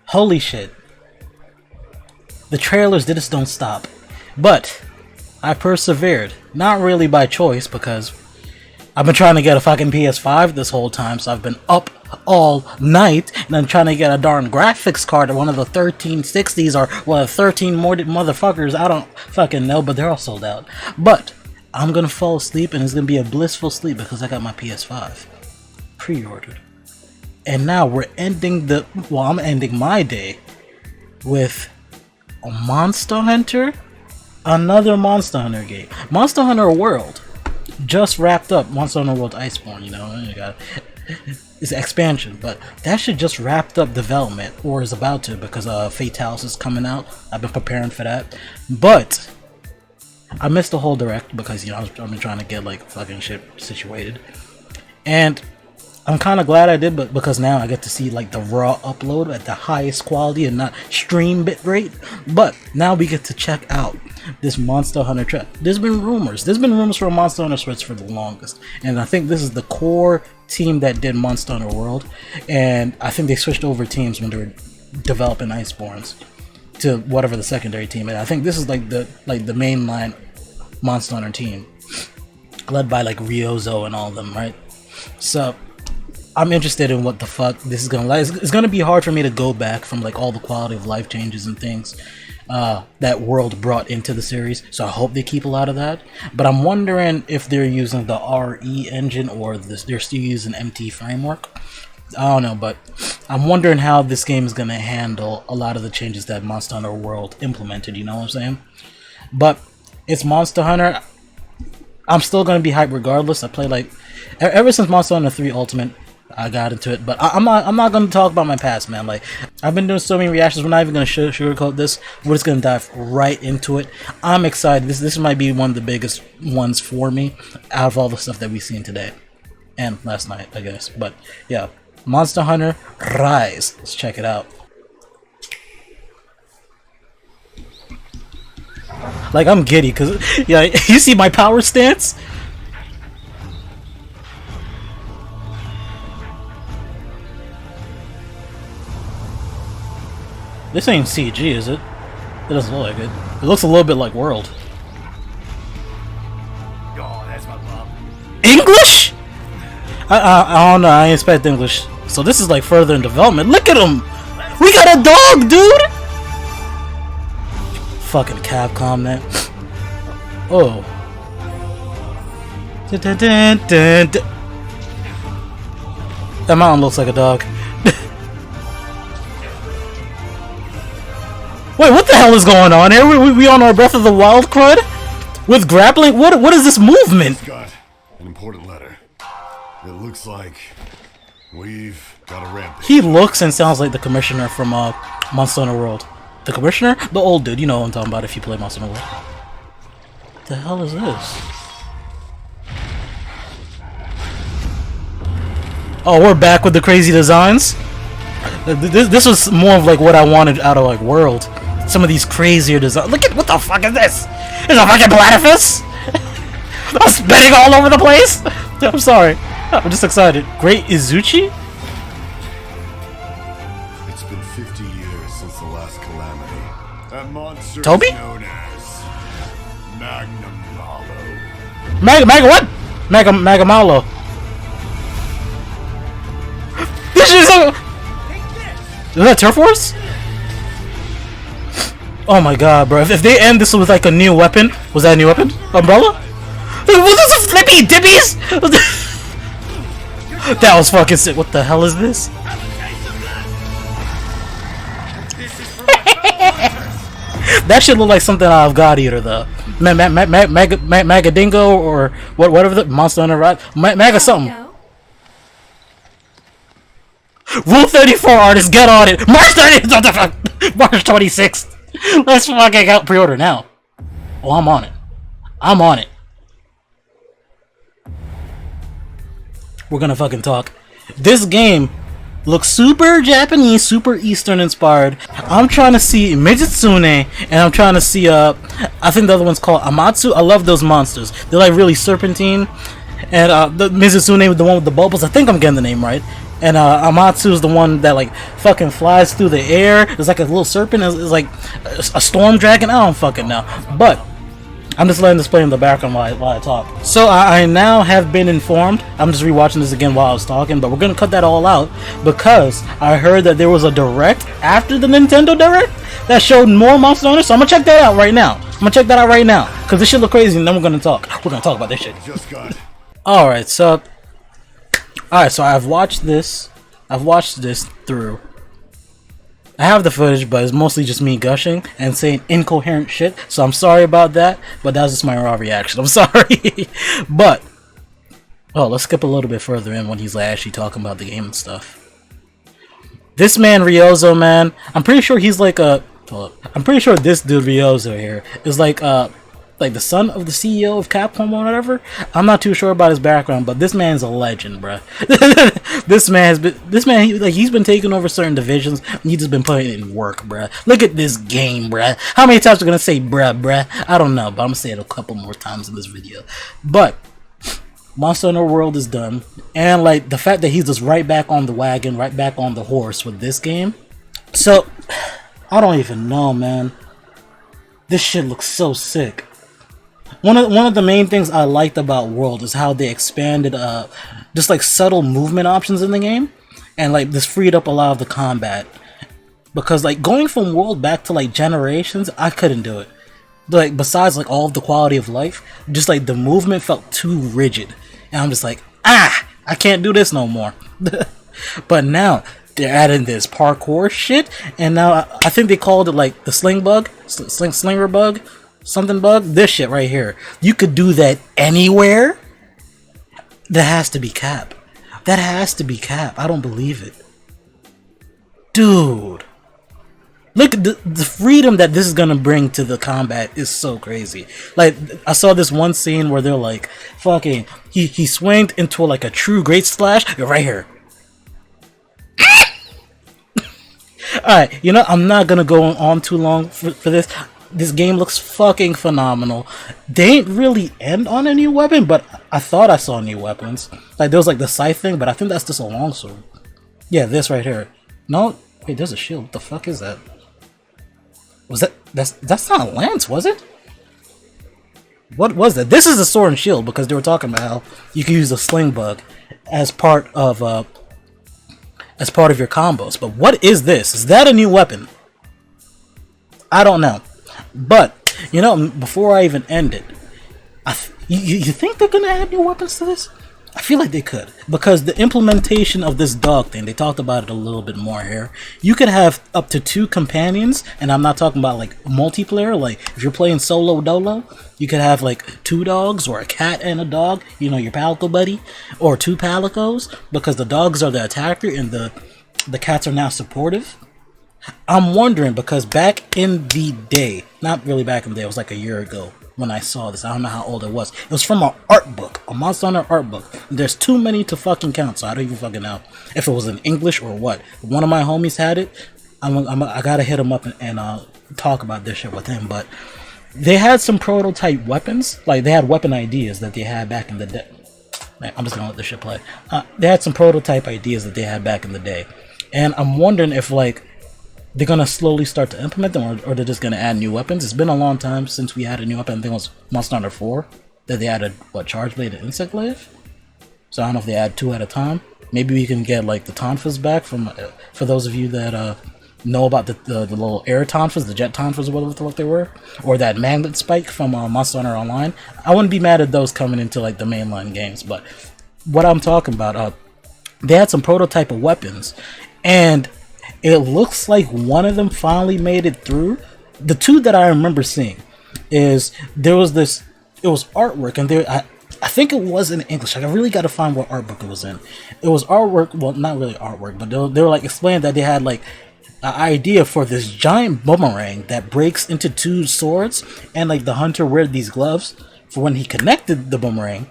Holy shit. The trailers just don't stop. But I persevered. Not really by choice, because I've been trying to get a fucking PS5 this whole time, so I've been up all night, and I'm trying to get a darn graphics card, one of the 1360s, or one of the 13 more motherfuckers, I don't fucking know, but they're all sold out. But I'm gonna fall asleep, and it's gonna be a blissful sleep, because I got my PS5 pre-ordered. And now we're ending I'm ending my day with a Monster Hunter, another Monster Hunter game. Monster Hunter World just wrapped up. Monster Hunter World Iceborne, you know, you got it's an expansion, but that shit just wrapped up development, or is about to, because Fatalis is coming out. I've been preparing for that, but I missed the whole direct because, you know, I've been trying to get like fucking shit situated, and I'm kind of glad I did, but because now I get to see like the raw upload at the highest quality and not stream bitrate. But now we get to check out this Monster Hunter track. There's been rumors for a Monster Hunter Switch for the longest, and I think this is the core team that did Monster Hunter World, and I think they switched over teams when they were developing Iceborns to whatever the secondary team is. I think this is like the mainline Monster Hunter team, led by like Ryozo and all of them, right? So I'm interested in what the fuck this is gonna like. It's gonna be hard for me to go back from like all the quality of life changes and things that World brought into the series, so I hope they keep a lot of that. But I'm wondering if they're using the RE engine or they're still using MT framework. I don't know, but I'm wondering how this game is gonna handle a lot of the changes that Monster Hunter World implemented, you know what I'm saying? But it's Monster Hunter. I'm still gonna be hyped regardless. I play like ever since Monster Hunter 3 Ultimate, I got into it, but I'm not gonna talk about my past, man. Like, I've been doing so many reactions. We're not even gonna sugarcoat this. We're just gonna dive right into it. I'm excited. This might be one of the biggest ones for me out of all the stuff that we've seen today and last night, I guess. But yeah, Monster Hunter Rise. Let's check it out. Like, I'm giddy because, yeah, you see my power stance? This ain't CG, is it? It doesn't look like it. It looks a little bit like World. Oh, that's my mom. English? I don't know. I ain't expect English. So this is like further in development. Look at him! We got a dog, dude! Fucking Capcom, man. Oh. That mountain looks like a dog. Wait, what the hell is going on here? We on our Breath of the Wild crud? With grappling? What is this movement? Got an important letter. It looks like we've got a rampage. He looks and sounds like the commissioner from Monster Hunter World. The commissioner? The old dude. You know what I'm talking about if you play Monster Hunter World. What the hell is this? Oh, we're back with the crazy designs? This was more of like what I wanted out of like World. Some of these crazier designs. Look at what the fuck is this? Is a fucking platypus? I'm spitting all over the place. I'm sorry. I'm just excited. Great Izuchi? It's been 50 years since the last calamity. That monster Toby? is known as Magnum Malo. Mega what? Mega Malo. This is that Turf Wars? Oh my god, bro. If they end this with like a new weapon, was that a new weapon? Umbrella? Was this a flippy dippies? That was fucking sick. What the hell is this? That should look like something out of God Eater, though. Magadingo or whatever the Monster Hunter, right? Maga something. Rule 34 artists, get on it. March 30th, March 26th. Let's fucking out pre-order now. Oh, I'm on it. I'm on it. We're gonna fucking talk. This game looks super Japanese, super Eastern inspired. I'm trying to see Mijitsune, and I'm trying to see I think the other one's called Amatsu. I love those monsters. They're like really serpentine. And the Mijitsune with the one with the bubbles, I think I'm getting the name right. And Amatsu's the one that like fucking flies through the air. It's like a little serpent. It's like a storm dragon. I don't fucking know. But I'm just letting this play in the background while I talk. So I now have been informed. I'm just rewatching this again while I was talking, but we're gonna cut that all out because I heard that there was a direct after the Nintendo Direct that showed more Monster Hunter. So I'm gonna check that out right now. Because this shit look crazy, and then we're gonna talk. We're gonna talk about this shit. Just got. Alright, so I've watched this. I've watched this through. I have the footage, but it's mostly just me gushing and saying incoherent shit. So I'm sorry about that, but that's just my raw reaction. I'm sorry. But let's skip a little bit further in when he's like actually talking about the game and stuff. This man Ryozo, man, I'm pretty sure he's like I'm pretty sure this dude Ryozo here is like the son of the CEO of Capcom or whatever. I'm not too sure about his background, but this man's a legend, bruh. He's been taking over certain divisions, and he's just been putting in work, bruh. Look at this game, bruh. How many times are gonna say bruh? I don't know, but I'm gonna say it a couple more times in this video. But Monster Hunter World is done, and like the fact that he's just right back on the wagon, right back on the horse with this game. So I don't even know, man. This shit looks so sick. One of the main things I liked about World is how they expanded just like subtle movement options in the game, and like this freed up a lot of the combat. Because like going from World back to like Generations, I couldn't do it. Like besides like all of the quality of life, just like the movement felt too rigid, and I'm just like, I can't do this no more. But now they're adding this parkour shit, and now I think they called it like the slinger bug. Something bug? This shit right here. You could do that anywhere? That has to be cap. I don't believe it. Dude. Look at the freedom that this is gonna bring to the combat is so crazy. Like, I saw this one scene where they're like, fucking, he swinged into like a true great splash. Right here. Alright, you know, I'm not gonna go on too long for this. This game looks fucking phenomenal. They ain't really end on a new weapon, but I thought I saw new weapons. Like there was like the scythe thing, but I think that's just a longsword. Yeah, this right here. No, wait, there's a shield. What the fuck is that? Was that's not a lance, was it? What was that? This is a sword and shield because they were talking about how you can use a sling bug as part of your combos. But what is this? Is that a new weapon? I don't know. But, you know, before I even end it, you think they're gonna add new weapons to this? I feel like they could, because the implementation of this dog thing, they talked about it a little bit more here. You could have up to 2 companions, and I'm not talking about like multiplayer, like if you're playing solo dolo, you could have like 2 dogs or a cat and a dog, you know, your palico buddy, or 2 palicos, because the dogs are the attacker and the cats are now supportive. I'm wondering, because back in the day, not really back in the day, it was like a year ago when I saw this. I don't know how old it was. It was from an art book, a Monster Hunter art book. There's too many to fucking count, so I don't even fucking know if it was in English or what. One of my homies had it. I gotta hit him up and talk about this shit with him. But they had some prototype weapons, like they had weapon ideas that they had back in the day. I'm just gonna let this shit play. They had some prototype ideas that they had back in the day, and I'm wondering if like they're gonna slowly start to implement them, or they're just gonna add new weapons. It's been a long time since we had a new weapon. I think it was Monster Hunter 4 that they added Charge Blade and Insect Glaive. So I don't know if they add 2 at a time. Maybe we can get like the Tonfas back from for those of you that know about the little air Tonfas, the jet Tonfas, or whatever the fuck they were, or that magnet spike from Monster Hunter Online. I wouldn't be mad at those coming into like the mainline games. But what I'm talking about, they had some prototype of weapons, and it looks like one of them finally made it through. The 2 that I remember seeing is there was this. It was artwork, and there I think it was in English. Like, I really got to find what art book it was in. It was artwork. Well, not really artwork, but they were like explaining that they had like an idea for this giant boomerang that breaks into 2 swords, and like the hunter wear these gloves for when he connected the boomerang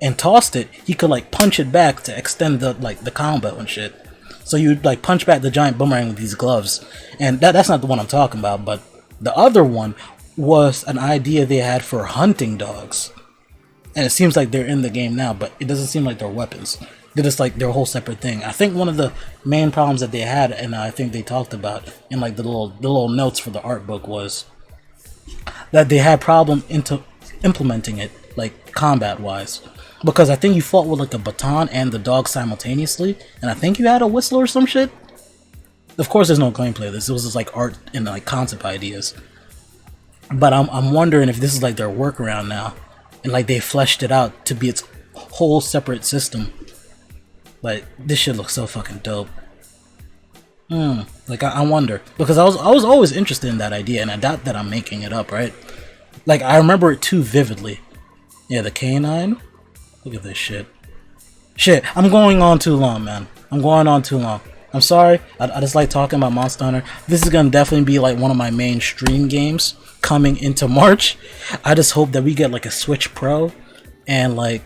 and tossed it, he could like punch it back to extend the combo and shit. So you'd like punch back the giant boomerang with these gloves. And that's not the one I'm talking about, but the other one was an idea they had for hunting dogs. And it seems like they're in the game now, but it doesn't seem like they're weapons. They're just like, they're a whole separate thing. I think one of the main problems that they had, and I think they talked about in like the little notes for the art book, was that they had problem into implementing it, like combat wise, because I think you fought with like a baton and the dog simultaneously, and I think you had a whistle or some shit. Of course, there's no gameplay of this. It was just like art and like concept ideas. But I'm wondering if this is like their workaround now, and like they fleshed it out to be its whole separate system. Like, this shit looks so fucking dope. Like I wonder, because I was always interested in that idea, and I doubt that I'm making it up, right? Like, I remember it too vividly. Yeah, the canine. Look at this shit. Shit, I'm going on too long, man. I'm going on too long. I'm sorry. I just like talking about Monster Hunter. This is gonna definitely be like one of my main stream games coming into March. I just hope that we get like a Switch Pro, and like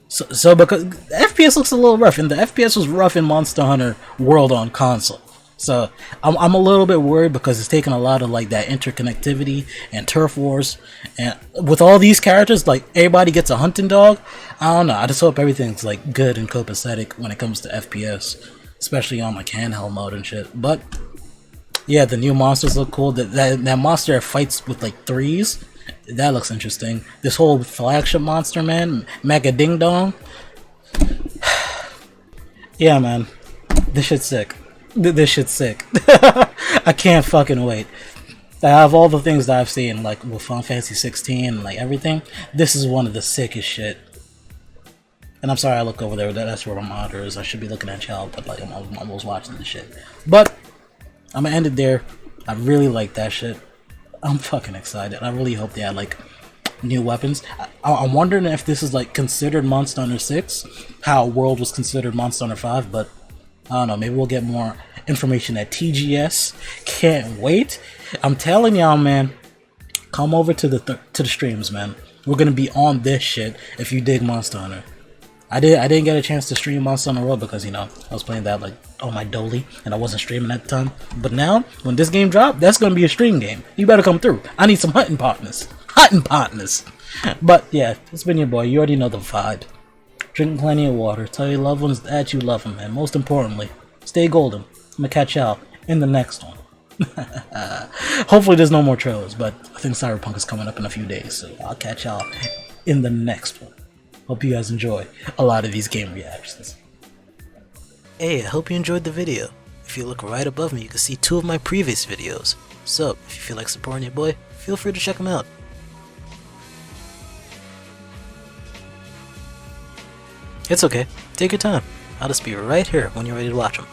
so because the FPS looks a little rough, and the FPS was rough in Monster Hunter World on console. So I'm a little bit worried because it's taking a lot of like that interconnectivity and turf wars, and with all these characters, like everybody gets a hunting dog. I don't know. I just hope everything's like good and copacetic when it comes to FPS, especially on like handheld mode and shit. But yeah, the new monsters look cool. That monster that fights with like threes, that looks interesting. This whole flagship monster, man, Mega Ding Dong. Yeah, man, this shit's sick. This shit's sick. I can't fucking wait. I have all the things that I've seen, like with Final Fantasy 16 and like everything. This is one of the sickest shit. And I'm sorry I look over there. That's where my monitor is. I should be looking at y'all, but like I'm almost watching this shit. But I'm gonna end it there. I really like that shit. I'm fucking excited. I really hope they add like new weapons. I'm wondering if this is like considered Monster Hunter 6, how World was considered Monster Hunter 5, but I don't know, maybe we'll get more information at TGS. Can't wait. I'm telling y'all, man, come over to the streams, man. We're gonna be on this shit if you dig Monster Hunter. I didn't get a chance to stream Monster Hunter World because, you know, I was playing that like on my dolly and I wasn't streaming at the time. But now, when this game drops, that's gonna be a stream game. You better come through. I need some hunting partners. Hunting partners. But yeah, it's been your boy. You already know the vibe. Drink plenty of water. Tell your loved ones that you love them, and most importantly, stay golden. I'm gonna catch y'all in the next one. Hopefully there's no more trailers, but I think Cyberpunk is coming up in a few days, so I'll catch y'all in the next one. Hope you guys enjoy a lot of these game reactions. Hey, I hope you enjoyed the video. If you look right above me, you can see 2 of my previous videos. So, if you feel like supporting your boy, feel free to check them out. It's okay, take your time. I'll just be right here when you're ready to watch them.